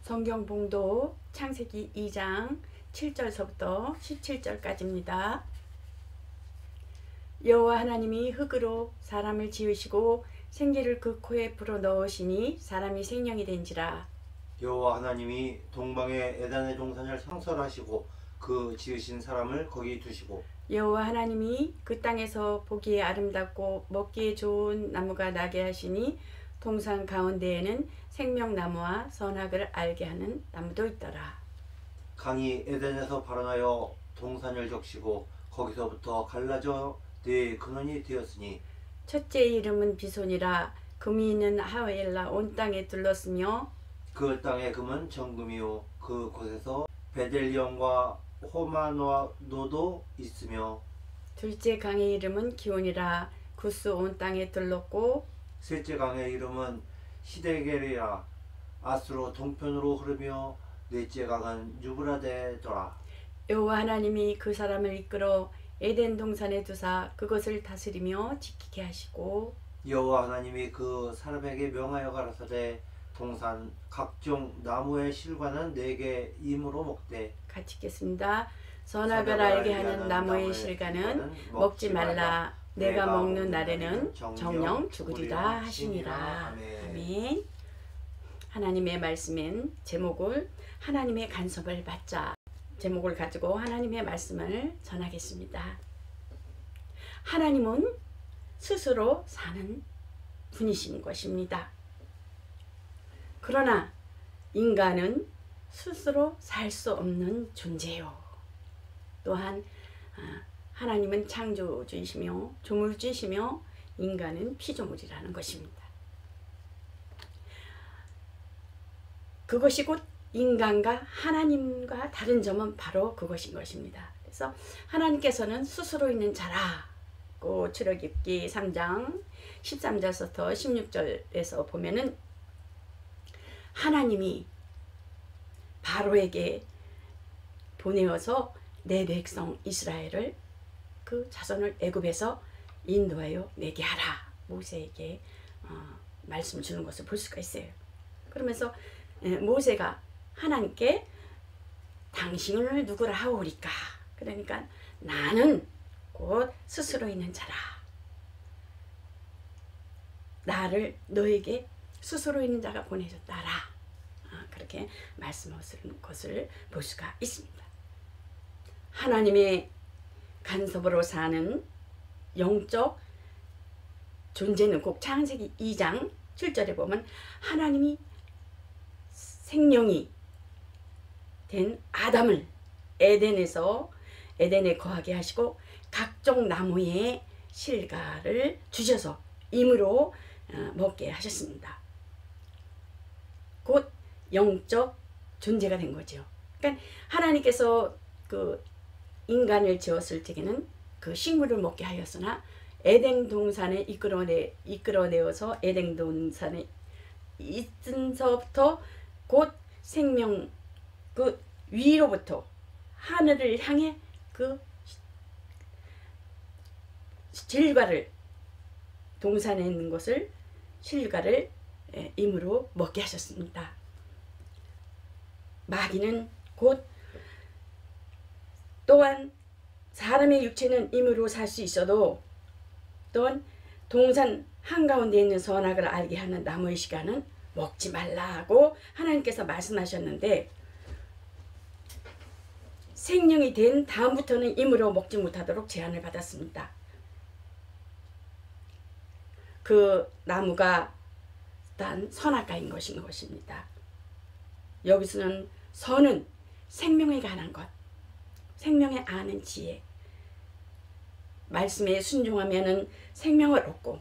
성경 봉도 창세기 2장 7절서부터 17절까지입니다. 여호와 하나님이 흙으로 사람을 지으시고 생기를 그 코에 불어넣으시니 사람이 생명이 된지라. 여호와 하나님이 동방의 에덴의 동산을 상설하시고 그 지으신 사람을 거기 두시고 여호와 하나님이 그 땅에서 보기에 아름답고 먹기에 좋은 나무가 나게 하시니 동산 가운데에는 생명나무와 선악을 알게 하는 나무도 있더라. 강이 에덴에서 발원하여 동산을 적시고 거기서부터 갈라져 네 근원이 되었으니 첫째의 이름은 비손이라. 금이 있는 하웰라 온 땅에 둘렀으며 그 땅의 금은 정금이요 그 곳에서 베델리엄과 호마노도 있으며 둘째 강의 이름은 기온이라. 구스 온 땅에 둘렀고 셋째 강의 이름은 시데겔이라. 아스로 동편으로 흐르며 넷째 강은 유브라데더라. 여호와 하나님이 그 사람을 이끌어 에덴 동산에 두사 그것을 다스리며 지키게 하시고 여호와 하나님이 그 사람에게 명하여 가라사대 동산 각종 나무의 실과는 내게 임으로 먹되. 같이 읽겠습니다. 선악을 알게 하는 나무의 실과는 먹지 말라. 내가 먹는 날에는 정령 죽으리라 하시니라. 아멘. 하나님의 말씀엔 제목을 하나님의 간섭을 받자 제목을 가지고 하나님의 말씀을 전하겠습니다. 하나님은 스스로 사는 분이신 것입니다. 그러나 인간은 스스로 살 수 없는 존재요. 또한 하나님은 창조주이시며 조물주이시며 인간은 피조물이라는 것입니다. 그것이 곧 인간과 하나님과 다른 점은 바로 그것인 것입니다. 그래서 하나님께서는 스스로 있는 자라고 출애굽기 3장 13절부터 16절에서 보면은 하나님이 바로에게 보내어서 내 백성 이스라엘을 그 자손을 애굽에서 인도하여 내게 하라 모세에게 말씀 주는 것을 볼 수가 있어요. 그러면서 모세가 하나님께 당신을 누구라 하오리까? 그러니까 나는 곧 스스로 있는 자라. 나를 너에게 스스로 있는 자가 보내줬다라. 그렇게 말씀하시는 것을 볼 수가 있습니다. 하나님의 간섭으로 사는 영적 존재는 꼭 창세기 2장 7절에 보면 하나님이 생명이 된 아담을 에덴에 거하게 하시고 각종 나무의 실과를 주셔서 임으로 먹게 하셨습니다. 곧 영적 존재가 된 거죠. 그러니까 하나님께서 그 인간을 지었을 적에는 그 식물을 먹게 하였으나 에덴 동산에 이끌어내어서 에덴 동산에 있은서부터 곧 생명 그 위로부터 하늘을 향해 그 실과를 동산에 있는 것을 실과를 임으로 먹게 하셨습니다. 마귀는 곧 또한 사람의 육체는 임으로 살 수 있어도 또한 동산 한가운데 있는 선악을 알게 하는 나무의 실과는 먹지 말라고 하나님께서 말씀하셨는데 생명이 된 다음부터는 임으로 먹지 못하도록 제한을 받았습니다. 그 나무가 단 선악과인 것입니다. 여기서는 선은 생명에 관한 것, 생명에 아는 지혜, 말씀에 순종하면은 생명을 얻고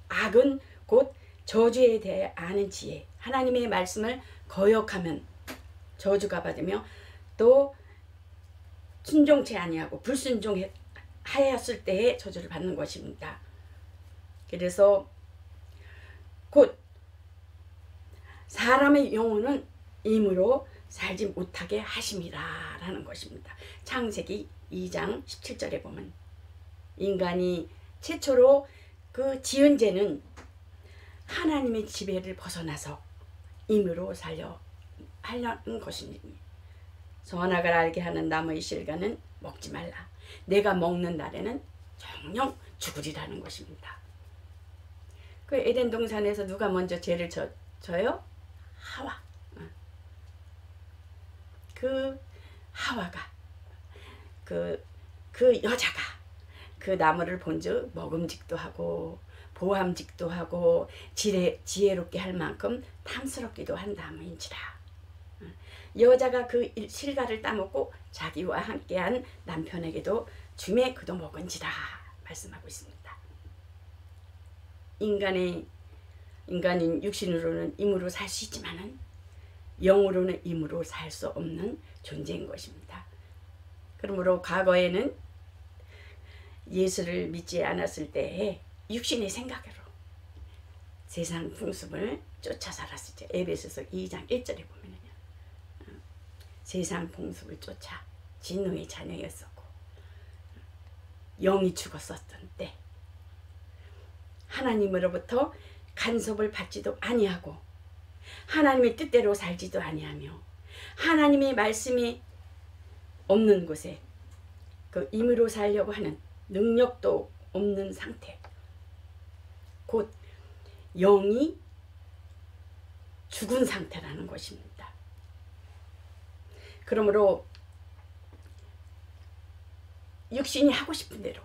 악은 곧 저주에 대해 아는 지혜, 하나님의 말씀을 거역하면 저주가 받으며 또 순종치 아니하고 불순종하였을 때에 저주를 받는 것입니다. 그래서 곧 사람의 영혼은 임으로 살지 못하게 하심이라 라는 것입니다. 창세기 2장 17절에 보면 인간이 최초로 그 지은 죄는 하나님의 지배를 벗어나서 임으로 살려 하려는 것이니 선악을 알게 하는 나무의 실과는 먹지 말라. 내가 먹는 날에는 정녕 죽으리라는 것입니다. 그 에덴 동산에서 누가 먼저 죄를 져요? 하와. 그 하와가 그 여자가 그 나무를 본즉 먹음직도 하고 보암직도 하고 지혜롭게 할 만큼 탐스럽기도 한 나무인지라. 여자가 그 실과를 따먹고 자기와 함께한 남편에게도 주매 그도 먹은지라 말씀하고 있습니다. 인간인 육신으로는 임으로 살 수 있지만은 영으로는 임으로 살 수 없는 존재인 것입니다. 그러므로 과거에는 예수를 믿지 않았을 때에 육신의 생각으로 세상 풍습을 쫓아 살았었죠. 에베소서 2장 1절에 보면은요. 세상 풍습을 쫓아 진노의 자녀였었고 영이 죽었었던 때 하나님으로부터 간섭을 받지도 아니하고 하나님의 뜻대로 살지도 아니하며 하나님의 말씀이 없는 곳에 그 임으로 살려고 하는 능력도 없는 상태, 곧 영이 죽은 상태라는 것입니다. 그러므로 육신이 하고 싶은 대로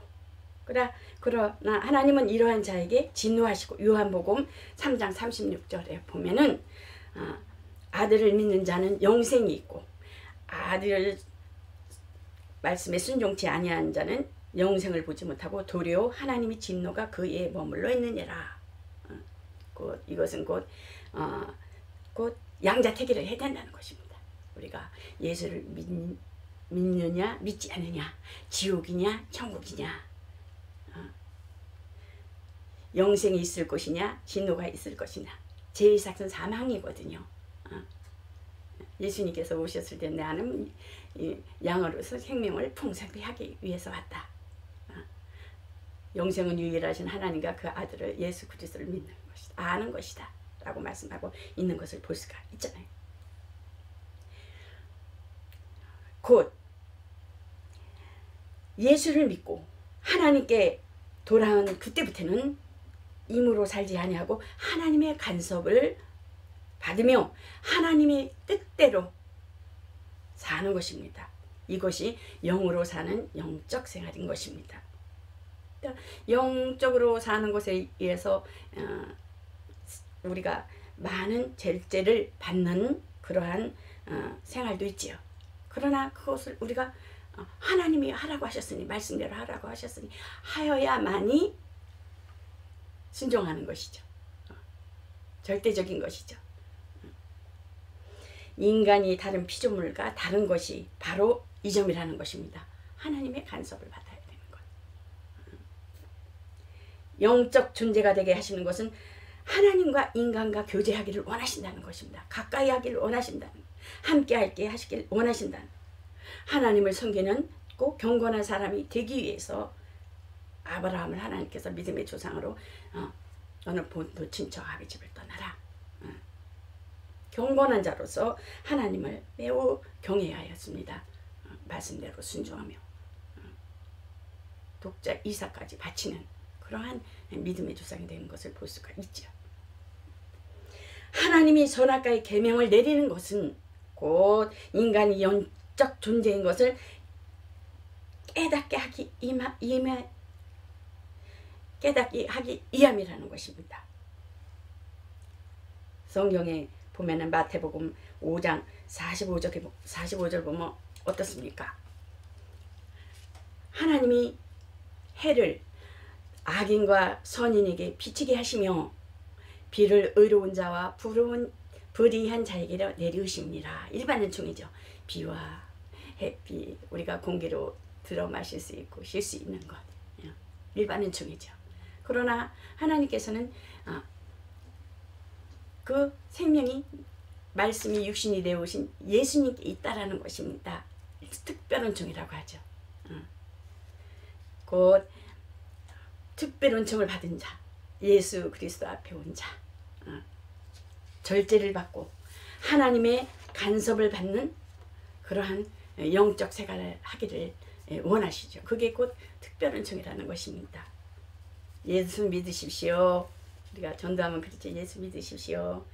그러나 하나님은 이러한 자에게 진노하시고 요한복음 3장 36절에 보면은 아들을 믿는 자는 영생이 있고 아들 말씀에 순종치 아니한 자는 영생을 보지 못하고 도리어 하나님의 진노가 그에 머물러 있느니라. 이것은 곧 양자택일을 해야 된다는 것입니다. 우리가 예수를 믿느냐 믿지 않느냐, 지옥이냐 천국이냐, 영생이 있을 것이냐 진노가 있을 것이냐. 제일 삭은 사망이거든요. 예수님께서 오셨을 때 나는 양으로서 생명을 풍성히 하기 위해서 왔다. 영생은 유일하신 하나님과 그 아들을 예수 그리스도를 믿는 것이다. 아는 것이다. 라고 말씀하고 있는 것을 볼 수가 있잖아요. 곧 예수를 믿고 하나님께 돌아온 그때부터는 임으로 살지 아니하고 하나님의 간섭을 받으며 하나님의 뜻대로 사는 것입니다. 이것이 영으로 사는 영적 생활인 것입니다. 영적으로 사는 것에 의해서 우리가 많은 절제를 받는 그러한 생활도 있지요. 그러나 그것을 우리가 하나님이 하라고 하셨으니, 말씀대로 하라고 하셨으니 하여야만이 순종하는 것이죠. 절대적인 것이죠. 인간이 다른 피조물과 다른 것이 바로 이 점이라는 것입니다. 하나님의 간섭을 받아야 되는 것. 영적 존재가 되게 하시는 것은 하나님과 인간과 교제하기를 원하신다는 것입니다. 가까이 하기를 원하신다는, 함께 할게 하시길 원하신다는, 하나님을 섬기는 꼭 경건한 사람이 되기 위해서 아브라함을 하나님께서 믿음의 조상으로 너는 본토 친척 아비 집을 떠나라. 경건한 자로서 하나님을 매우 경외하였습니다. 말씀대로 순종하며 독자 이삭까지 바치는 그러한 믿음의 조상이 되는 것을 볼 수가 있죠. 하나님이 선악과의 계명을 내리는 것은 곧 인간이 영적 존재인 것을 깨닫게 하기 위함이라는 것입니다. 성경에 보면은 마태복음 5장 45절 보면 어떻습니까? 하나님이 해를 악인과 선인에게 비치게 하시며 비를 의로운 자와 불의한 자에게 내리우십니다. 일반은 중이죠. 비와 햇빛, 우리가 공기로 들어 마실 수 있고 쉴 수 있는 것, 일반은 중이죠. 그러나 하나님께서는 그 생명이 말씀이 육신이 되어오신 예수님께 있다라는 것입니다. 특별 은총이라고 하죠. 곧 특별 은총을 받은 자, 예수 그리스도 앞에 온 자, 절제를 받고 하나님의 간섭을 받는 그러한 영적 생활을 하기를 원하시죠. 그게 곧 특별은총이라는 것입니다. 예수 믿으십시오. 우리가 전도하면 그렇죠. 예수 믿으십시오.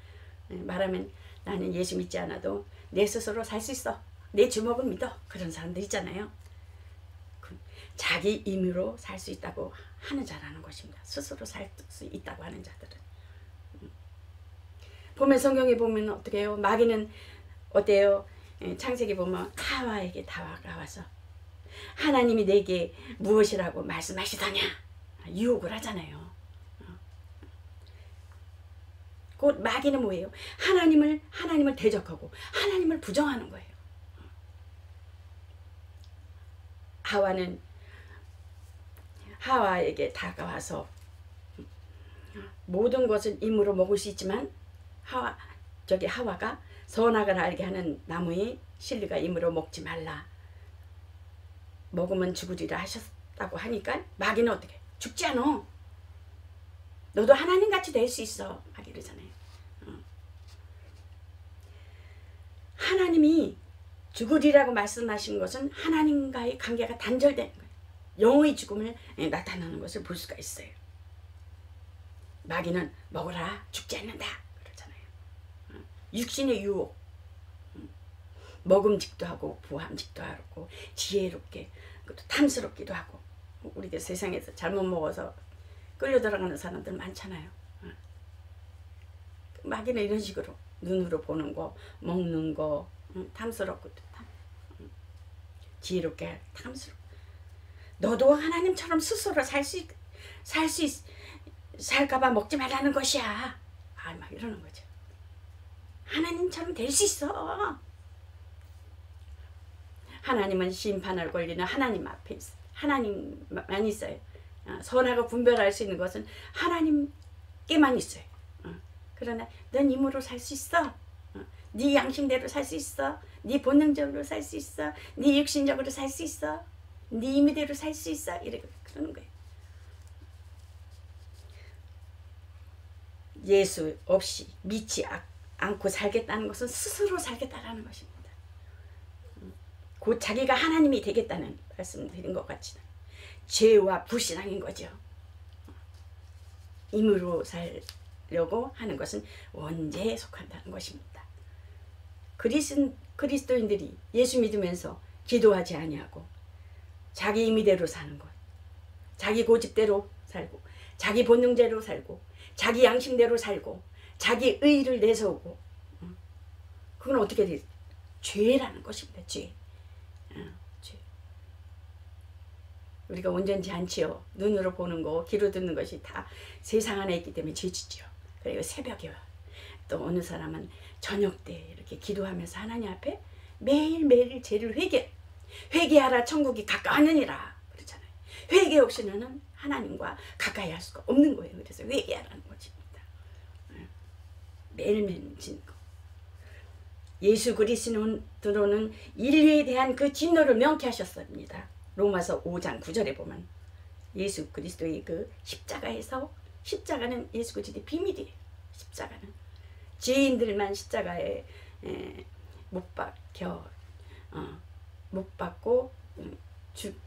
말하면 나는 예수 믿지 않아도 내 스스로 살 수 있어. 내 주먹을 믿어. 그런 사람들 있잖아요. 자기 임의로 살 수 있다고 하는 자라는 것입니다. 스스로 살 수 있다고 하는 자들은. 보면 성경에 보면 어떻게 해요? 마귀는 어때요? 창세기 보면 하와에게 다가와서 하나님이 내게 무엇이라고 말씀하시더냐 유혹을 하잖아요. 곧 마귀는 뭐예요? 하나님을 대적하고 하나님을 부정하는 거예요. 하와는 하와에게 다가와서 모든 것을 임으로 먹을 수 있지만 하와가 선악을 알게 하는 나무의 실리가 임으로 먹지 말라. 먹으면 죽으리라 하셨다고 하니까 마귀는 어떻게? 죽지 않아. 너도 하나님같이 될 수 있어. 막 이러잖아요. 하나님이 죽으리라고 말씀하신 것은 하나님과의 관계가 단절되는 거예요. 영의 죽음을 나타나는 것을 볼 수가 있어요. 마귀는 먹으라 죽지 않는다 그러잖아요. 육신의 유혹, 먹음직도 하고 부함직도 하고 지혜롭게 또 탐스럽기도 하고 우리가 세상에서 잘못 먹어서 끌려 들어가는 사람들 많잖아요. 마귀는 이런 식으로 눈으로 보는 거, 먹는 거, 탐스럽고 지혜롭게 탐스럽고 너도 하나님처럼 스스로 살까봐 먹지 말라는 것이야. 막 이러는 거죠. 하나님처럼 될 수 있어. 하나님은 심판할 권리는 하나님 앞에 있어. 하나님만 있어요. 선악을 분별할 수 있는 것은 하나님께만 있어요. 그러나 넌 힘으로 살 수 있어. 네 양심대로 살 수 있어. 네 본능적으로 살 수 있어. 네 육신적으로 살 수 있어. 네 임의대로 살 수 있어. 이렇게 그러는 거예요. 예수 없이 믿지 않고 살겠다는 것은 스스로 살겠다라는 것입니다. 곧 자기가 하나님이 되겠다는 말씀드린 것 같이 죄와 불신앙인 거죠. 임으로 살려고 하는 것은 원죄에 속한다는 것입니다. 그리스도인들이 예수 믿으면서 기도하지 아니하고 자기 임의대로 사는 것, 자기 고집대로 살고 자기 본능대로 살고 자기 양심대로 살고 자기 의의를 내세우고 그건 어떻게 돼요? 죄라는 것입니다. 죄. 우리가 온전치 않지요. 눈으로 보는 거, 귀로 듣는 것이 다 세상 안에 있기 때문에 죄지죠. 그리고 새벽에 또 어느 사람은 저녁 때 이렇게 기도하면서 하나님 앞에 매일매일 죄를 회개하라 천국이 가까웠느니라 그러잖아요. 회개 없이 너는 하나님과 가까이 할 수가 없는 거예요. 그래서 회개하라는 것입니다. 매일매일 짓는 거. 예수 그리스도는 인류에 대한 그 진노를 명쾌하셨습니다. 로마서 5장 9절에 보면 예수 그리스도의 그 십자가는 예수 그리스도의 비밀이에요. 십자가는 죄인들만 십자가에 못 박고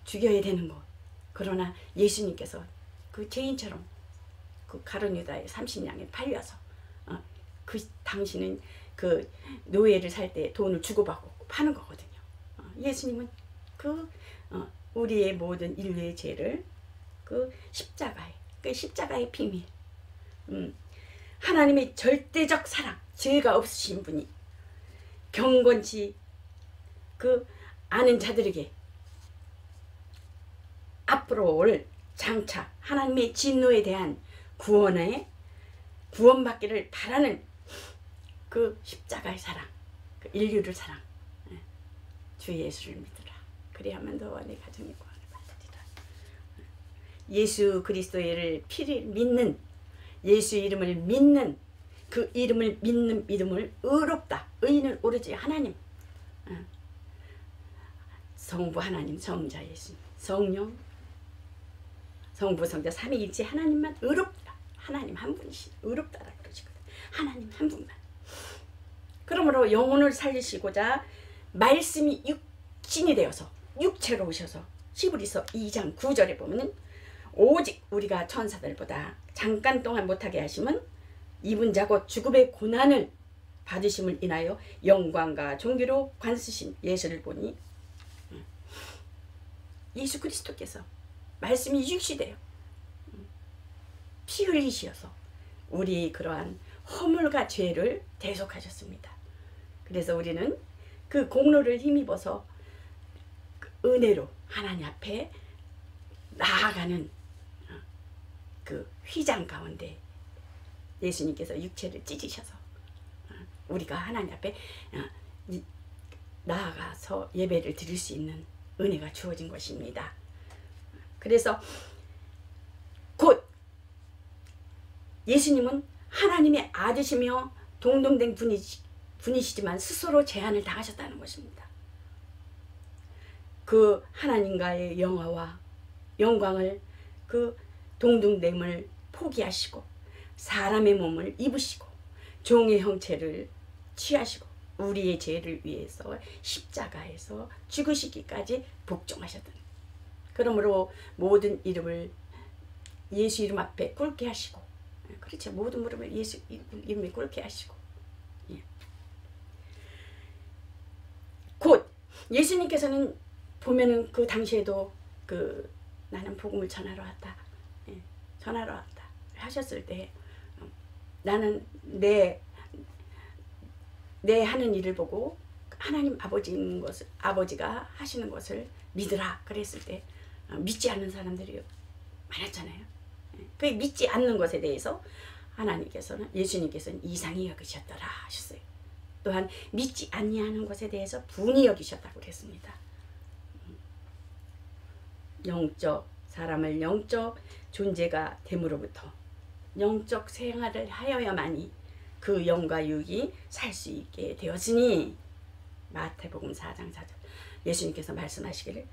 죽여야 되는 것. 그러나 예수님께서 그 죄인처럼 그 가룟 유다의 30냥에 팔려서 당신은 그 노예를 살 때 돈을 주고받고 파는 거거든요. 예수님은 우리의 모든 인류의 죄를 그 십자가의 비밀, 하나님의 절대적 사랑, 죄가 없으신 분이 경건치 아는 자들에게 앞으로 올 장차 하나님의 진노에 대한 구원받기를 바라는 그 십자가의 사랑, 그 인류를 사랑, 주 예수를 믿으라. 그래야만 너와 내 가정의 구원을 받으리라. 예수 그리스도의 피를 믿는, 예수 이름을 믿는, 그 이름을 믿는 믿음을 의롭다. 의인은 오로지 하나님, 성부 하나님, 성자 예수님, 성령, 성부 성자 삼위일체 하나님만 의롭다. 하나님 한 분이시 의롭다라 그러시거든. 하나님 한 분만. 그러므로 영혼을 살리시고자 말씀이 육신이 되어서 육체로 오셔서 히브리서 2장 9절에 보면 오직 우리가 천사들보다 잠깐 동안 못하게 하심은 이분 자곧 죽음의 고난을 받으심을 인하여 영광과 존귀로 관쓰신 예수를 보니 예수 그리스도께서 말씀이 육시되어 피 흘리시어서 우리 그러한 허물과 죄를 대속하셨습니다. 그래서 우리는 그 공로를 힘입어서 은혜로 하나님 앞에 나아가는 그 휘장 가운데 예수님께서 육체를 찢으셔서 우리가 하나님 앞에 나아가서 예배를 드릴 수 있는 은혜가 주어진 것입니다. 그래서 곧 예수님은 하나님의 아들이시며 동등된 분이시지만 스스로 제한을 당하셨다는 것입니다. 그 하나님과의 영화와 영광을 그 동등됨을 포기하시고 사람의 몸을 입으시고 종의 형체를 취하시고 우리의 죄를 위해서 십자가에서 죽으시기까지 복종하셨던, 그러므로 모든 이름을 예수 이름 앞에 꿇게 하시고, 그렇죠, 모든 무릎을 예수 이름에 꿇게 하시고, 곧 예수님께서는 보면은 그 당시에도 그 나는 복음을 전하러 왔다, 전하러 왔다 하셨을 때 나는 내 하는 일을 보고 하나님 아버지가 하시는 것을 믿으라 그랬을 때 믿지 않는 사람들이 많았잖아요. 그 믿지 않는 것에 대해서 예수님께서는 이상히 여기셨더라 하셨어요. 또한 믿지 아니하는 것에 대해서 분이 여기셨다고 그랬습니다. 사람을 영적 존재가 됨으로부터 영적 생활을 하여야만이 그 영과 육이 살 수 있게 되었으니, 마태복음 4장 4절 예수님께서 말씀하시기를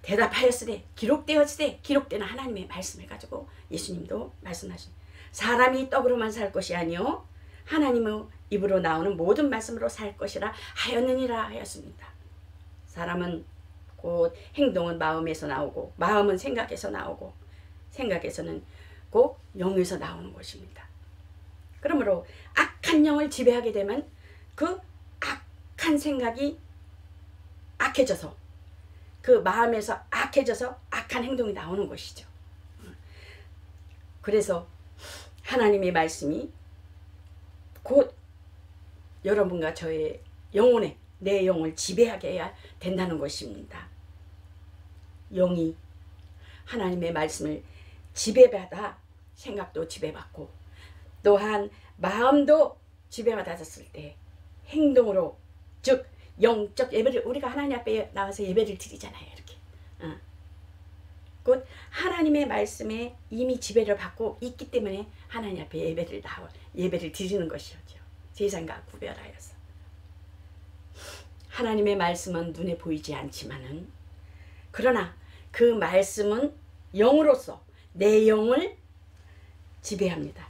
대답하였으되 기록되었으되, 기록되는 하나님의 말씀을 가지고 예수님도 말씀하신, 사람이 떡으로만 살 것이 아니요 하나님의 입으로 나오는 모든 말씀으로 살 것이라 하였느니라 하였습니다. 사람은 곧 행동은 마음에서 나오고 마음은 생각에서 나오고 생각에서는 곧 영에서 나오는 것입니다. 그러므로 악한 영을 지배하게 되면 그 악한 생각이 악해져서 그 마음에서 악해져서 악한 행동이 나오는 것이죠. 그래서 하나님의 말씀이 곧 여러분과 저의 영혼에 내 영을 지배하게 해야 된다는 것입니다. 영이 하나님의 말씀을 지배받아 생각도 지배받고 또한 마음도 지배받았을 때 행동으로, 즉 영적 예배를, 우리가 하나님 앞에 나와서 예배를 드리잖아요. 이렇게 곧 하나님의 말씀에 이미 지배를 받고 있기 때문에 하나님 앞에 예배를 드리는 것이죠. 세상과 구별하여서. 하나님의 말씀은 눈에 보이지 않지만은, 그러나 그 말씀은 영으로서 내 영을 지배합니다.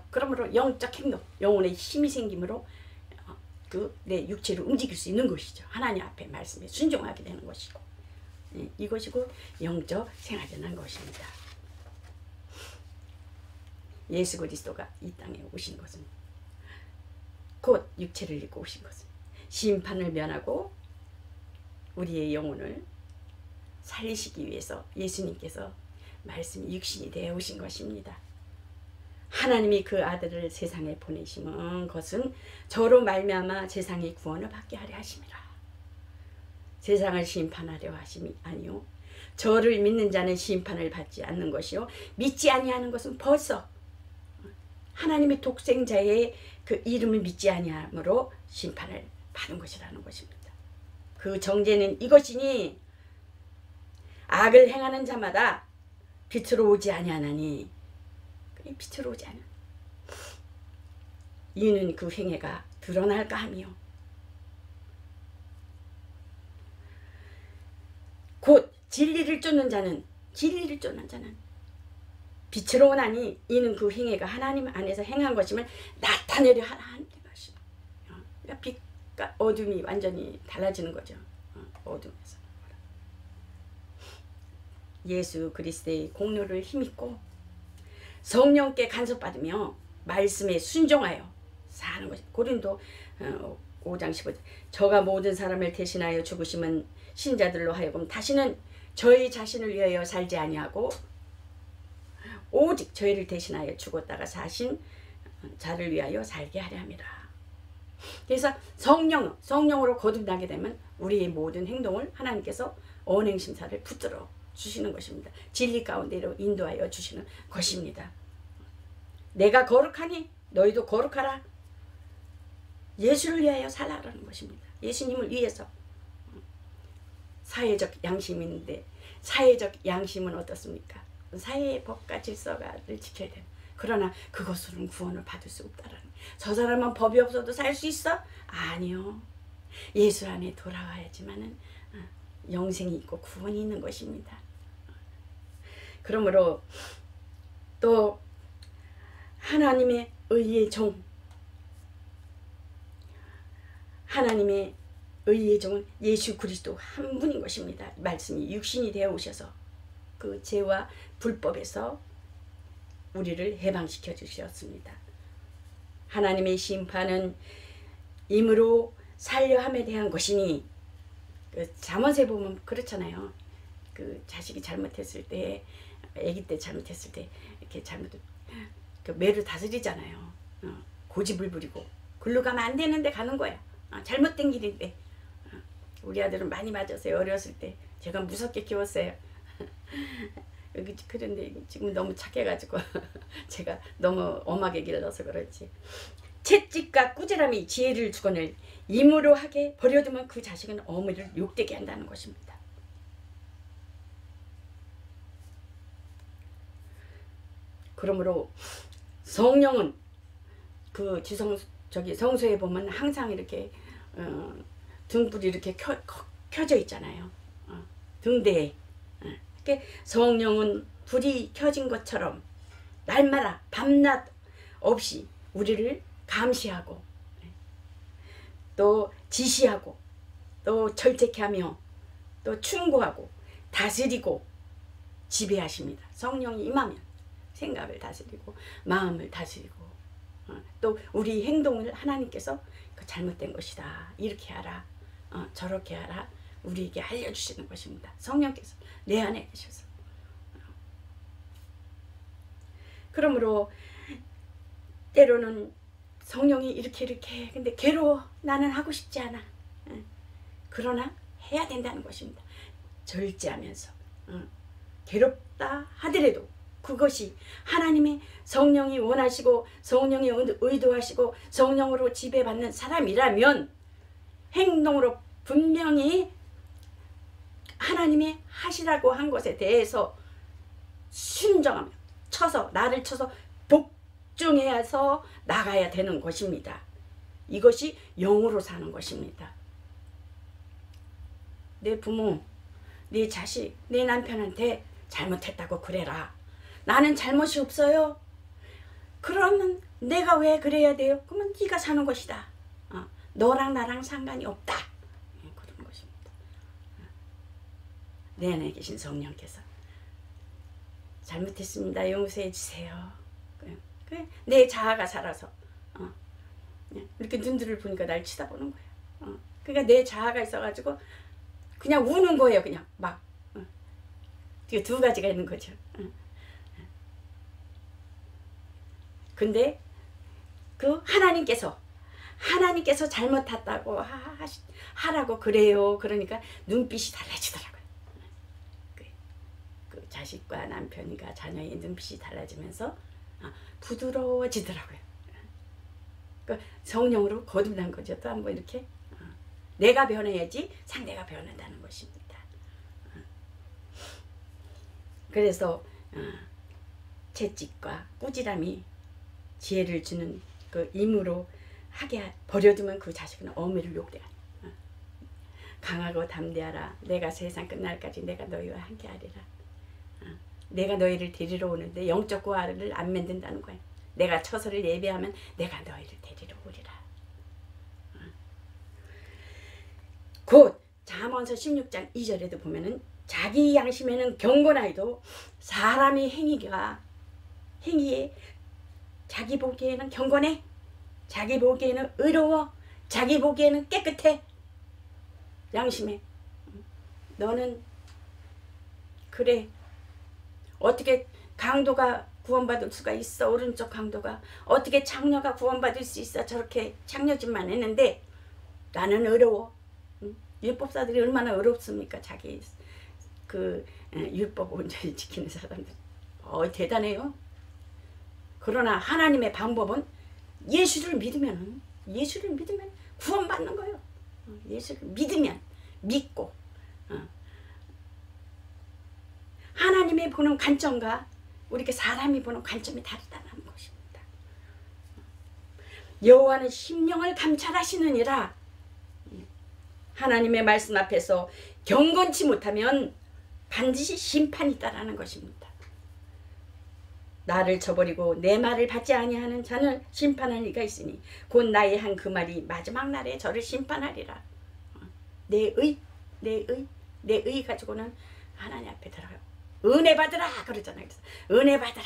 그러므로 영적 행동, 영혼의 힘이 생김으로 내 육체를 움직일 수 있는 것이죠. 하나님 앞에 말씀에 순종하게 되는 것이고, 이것이고 영적 생활이라는 것입니다. 예수 그리스도가 이 땅에 오신 것은, 곧 육체를 입고 오신 것은 심판을 면하고 우리의 영혼을 살리시기 위해서 예수님께서 말씀이 육신이 되어 오신 것입니다. 하나님이 그 아들을 세상에 보내심은 것은 저로 말미암아 세상의 구원을 받게 하려 하심이라. 세상을 심판하려 하심이 아니요 저를 믿는 자는 심판을 받지 않는 것이요 믿지 아니하는 것은 벌써 하나님의 독생자의 그 이름을 믿지 아니함으로 심판을 받은 것이라는 것입니다. 그 정죄는 이것이니 악을 행하는 자마다 빛으로 오지 아니하나니, 빛으로 오지 않아. 이는 그 행해가 드러날까 하며 곧 진리를 쫓는 자는 빛으로 오나니 이는 그 행위가 하나님 안에서 행한 것임을 나타내려 하는 것이다. 그러니까 빛과 어둠이 완전히 달라지는 거죠. 어둠에서. 예수 그리스도의 공로를 힘입고 성령께 간섭받으며 말씀에 순종하여 사는 것이. 고린도 5장 15절. 저가 모든 사람을 대신하여 죽으심은 신자들로 하여금 다시는 저희 자신을 위하여 살지 아니하고 오직 저희를 대신하여 죽었다가 사신 자를 위하여 살게 하려 함이라. 그래서 성령으로 거듭나게 되면 우리의 모든 행동을 하나님께서 언행심사를 붙들어 주시는 것입니다. 진리 가운데로 인도하여 주시는 것입니다. 내가 거룩하니 너희도 거룩하라. 예수를 위하여 살아라는 것입니다. 예수님을 위해서. 사회적 양심이 있는데 사회적 양심은 어떻습니까? 사회의 법과 질서를 지켜야 돼요. 그러나 그것으로는 구원을 받을 수 없다라는. 저 사람은 법이 없어도 살 수 있어? 아니요. 예수 안에 돌아와야지만은 영생이 있고 구원이 있는 것입니다. 그러므로 또 하나님의 의의 종, 하나님의 의의 종은 예수 그리스도 한 분인 것입니다. 말씀이 육신이 되어 오셔서 그 죄와 불법에서 우리를 해방시켜 주셨습니다. 하나님의 심판은 임으로 살려 함에 대한 것이니, 그 잠언에 보면 그렇잖아요. 그 자식이 잘못했을 때, 아기 때 잘못했을 때 이렇게 그 매를 다스리잖아요. 고집을 부리고 글로 가면 안 되는데 가는 거야. 잘못된 길인데. 우리 아들은 많이 맞았어요. 어렸을 때 제가 무섭게 키웠어요. 그런데 지금 너무 착해가지고 제가 너무 엄하게 길러서 그렇지. 채찍과 꾸지람이 지혜를 주거늘 임으로 하게 버려두면 그 자식은 어머니를 욕되게 한다는 것입니다. 그러므로 성령은 그 성서에 보면 항상 이렇게 등불이 이렇게 켜져 있잖아요. 등대에. 성령은 불이 켜진 것처럼 날마다 밤낮 없이 우리를 감시하고 또 지시하고 또 절제케 하며 또 충고하고 다스리고 지배하십니다. 성령이 임하면 생각을 다스리고 마음을 다스리고 또 우리 행동을 하나님께서 그 잘못된 것이다, 이렇게 하라, 저렇게 하라, 우리에게 알려주시는 것입니다. 성령께서 내 안에 계셔서. 그러므로 때로는 성령이 이렇게 근데 괴로워, 나는 하고 싶지 않아. 그러나 해야 된다는 것입니다. 절제하면서 괴롭다 하더라도 그것이 하나님의 성령이 원하시고 성령이 의도하시고 성령으로 지배받는 사람이라면 행동으로 분명히 하나님이 하시라고 한 것에 대해서 순종하며 나를 쳐서 복종해서 나가야 되는 것입니다. 이것이 영으로 사는 것입니다. 내 부모, 내 자식, 내 남편한테 잘못했다고 그래라. 나는 잘못이 없어요. 그러면 내가 왜 그래야 돼요? 그러면 네가 사는 것이다. 너랑 나랑 상관이 없다. 그런 것입니다. 내 안에 계신 성령께서 잘못했습니다. 용서해 주세요. 내 자아가 살아서 이렇게 눈들을 보니까 날 쳐다보는 거예요. 그러니까 내 자아가 있어가지고 그냥 우는 거예요. 그냥 막. 두 가지가 있는 거죠. 근데 그 하나님께서 잘못했다고 하라고 그래요. 그러니까 눈빛이 달라지더라고요. 그 자식과 남편과 자녀의 눈빛이 달라지면서 부드러워지더라고요. 그러니까 성령으로 거듭난 거죠. 또 한번 이렇게 내가 변해야지 상대가 변한다는 것입니다. 그래서 채찍과 꾸지람이 지혜를 주는 그 임으로 하게 버려두면 그 자식은 어미를 욕되하니. 강하고 담대하라. 내가 세상 끝날까지 내가 너희와 함께하리라. 내가 너희를 데리러 오는데 영적 구하를 안 만든다는 거야. 내가 처소를 예배하면 내가 너희를 데리러 오리라. 곧 잠언서 16장 2절에도 보면은 자기 양심에는 경건하여도 사람의 행위에 자기 보기에는 경건해, 자기 보기에는 의로워, 자기 보기에는 깨끗해. 양심에 너는 그래. 어떻게 강도가 구원받을 수가 있어? 오른쪽 강도가 어떻게 장녀가 구원받을 수 있어? 저렇게 장녀짓만 했는데 나는 의로워. 율법사들이 얼마나 어렵습니까? 자기 그 율법 온전히 지키는 사람들. 대단해요. 그러나 하나님의 방법은 예수를 믿으면 구원받는 거예요. 예수를 믿고 하나님이 보는 관점과 우리가 사람이 보는 관점이 다르다는 것입니다. 여호와는 심령을 감찰하시느니라. 하나님의 말씀 앞에서 경건치 못하면 반드시 심판이 있다라는 것입니다. 나를 저버리고 내 말을 받지 아니하는 자는 심판할 이가 있으니 곧 나의 한 그 말이 마지막 날에 저를 심판하리라. 내 의 가지고는 하나님 앞에 들어가요. 은혜 받으라 그러잖아요. 은혜 받으라.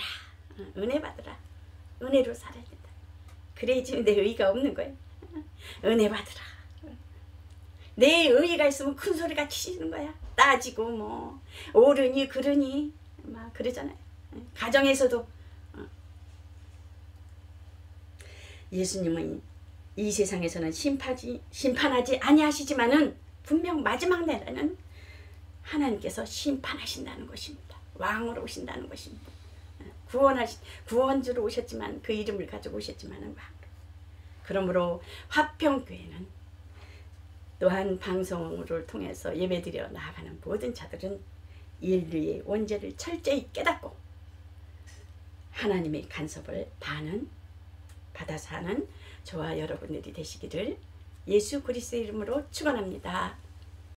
은혜로 살아야 된다. 그래야 지금 내 의가 없는 거예요. 은혜 받으라. 내 의가 있으면 큰 소리가 치시는 거야. 따지고 뭐 옳으니 그르니 막 그러잖아요. 가정에서도 예수님은 이 세상에서는 심판하지 아니하시지만은 분명 마지막 날에는 하나님께서 심판하신다는 것입니다. 왕으로 오신다는 것입니다. 구원주로 오셨지만 그 이름을 가지고 오셨지만은 왕으로. 그러므로 화평교회는 또한 방송을 통해서 예배드려 나아가는 모든 자들은 인류의 원죄를 철저히 깨닫고 하나님의 간섭을 받아 사는 저와 여러분들이 되시기를 예수 그리스도의 이름으로 축원합니다.